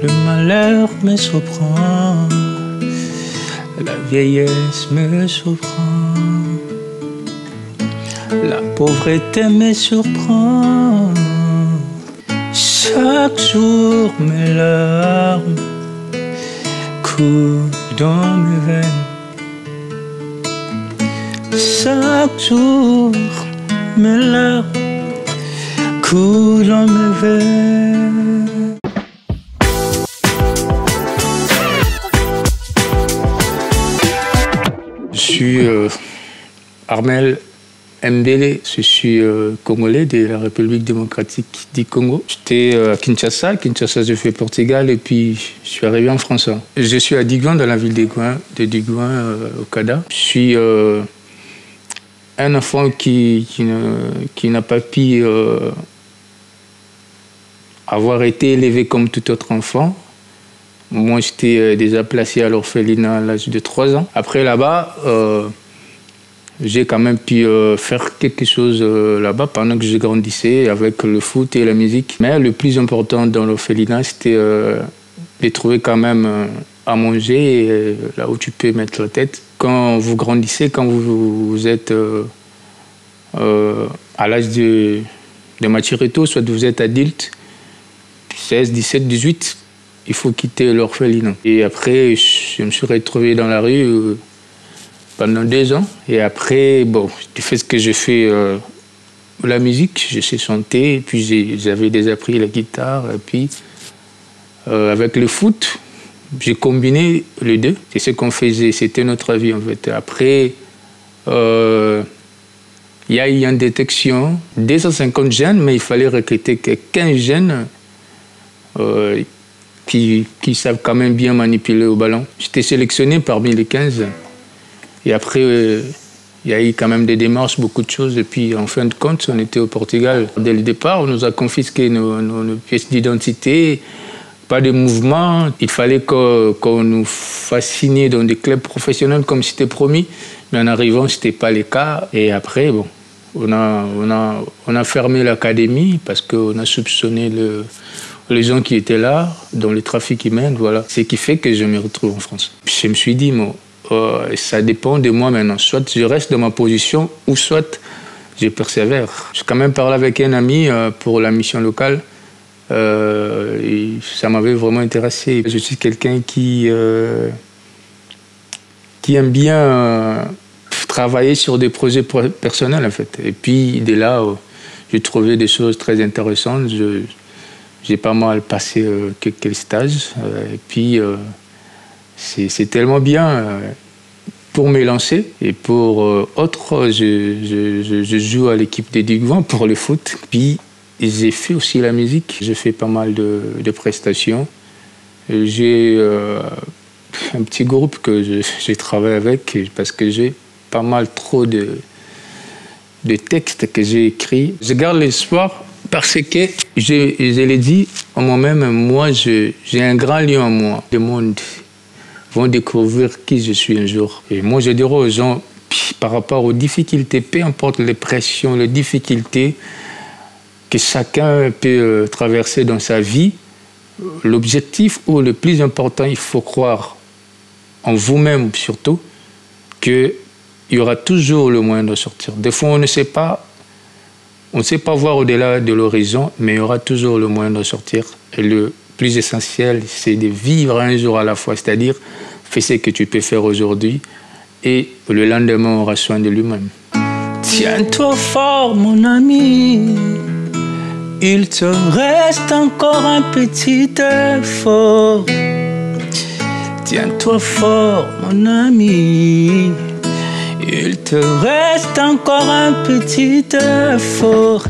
Le malheur me surprend, la vieillesse me surprend, la pauvreté me surprend. Chaque jour mes larmes coulent dans mes veines. Chaque jour mes larmes coulent dans mes veines. Je suis Armel Mbele, je suis congolais de la République démocratique du Congo. J'étais à Kinshasa, j'ai fait Portugal et puis je suis arrivé en France. Je suis à Digoin, dans la ville de Digoin, au Canada. Je suis un enfant qui n'a pas pu avoir été élevé comme tout autre enfant. Moi, j'étais déjà placé à l'orphelinat à l'âge de 3 ans. Après, là-bas, j'ai quand même pu faire quelque chose là-bas pendant que je grandissais avec le foot et la musique. Mais le plus important dans l'orphelinat, c'était de trouver quand même à manger, là où tu peux mettre la tête. Quand vous grandissez, quand vous êtes à l'âge de maturité, soit vous êtes adulte, 16, 17, 18, il faut quitter l'orphelinat. Et après, je me suis retrouvé dans la rue pendant 2 ans. Et après, bon, j'ai fait ce que j'ai fait, la musique, je sais chanter, et puis j'avais déjà appris la guitare, et puis avec le foot, j'ai combiné les deux. C'est ce qu'on faisait, c'était notre vie en fait. Après, il y a eu une détection, 250 jeunes, mais il fallait recruter que 15 jeunes qui savent quand même bien manipuler au ballon. J'étais sélectionné parmi les 15. Et après, il y a eu quand même des démarches, beaucoup de choses. Et puis, en fin de compte, on était au Portugal. Dès le départ, on nous a confisqué nos pièces d'identité, pas de mouvement. Il fallait qu'on nous fasse signer dans des clubs professionnels comme c'était promis. Mais en arrivant, ce n'était pas le cas. Et après, bon, on a fermé l'académie parce qu'on a soupçonné les gens qui étaient là, dans le trafic humain, voilà. Ce qui fait que je me retrouve en France. Je me suis dit, bon, ça dépend de moi maintenant. Soit je reste dans ma position, ou soit je persévère. J'ai quand même parlé avec un ami pour la mission locale. Et ça m'avait vraiment intéressé. Je suis quelqu'un qui aime bien travailler sur des projets personnels, en fait. Et puis, de là, j'ai trouvé des choses très intéressantes. J'ai pas mal passé quelques stages. Et puis, c'est tellement bien pour me lancer. Et pour autre, je joue à l'équipe de Digoin pour le foot. Puis, j'ai fait aussi la musique. J'ai fait pas mal de prestations. J'ai un petit groupe que j'ai travaillé avec parce que j'ai pas mal trop de textes que j'ai écrits. Je garde l'espoir parce que, je l'ai dit en moi-même, moi, j'ai un grand lion en moi. Le monde vont découvrir qui je suis un jour. Et moi, je dirais aux gens, par rapport aux difficultés, peu importe les pressions, les difficultés que chacun peut traverser dans sa vie, l'objectif ou le plus important, il faut croire en vous-même surtout, qu'il y aura toujours le moyen de sortir. Des fois, on ne sait pas voir au-delà de l'horizon, mais il y aura toujours le moyen de sortir. Et le plus essentiel, c'est de vivre un jour à la fois, c'est-à-dire fais ce que tu peux faire aujourd'hui et le lendemain aura soin de lui-même. Tiens-toi fort, mon ami, il te reste encore un petit effort. Tiens-toi fort, mon ami, il te reste encore un petit effort.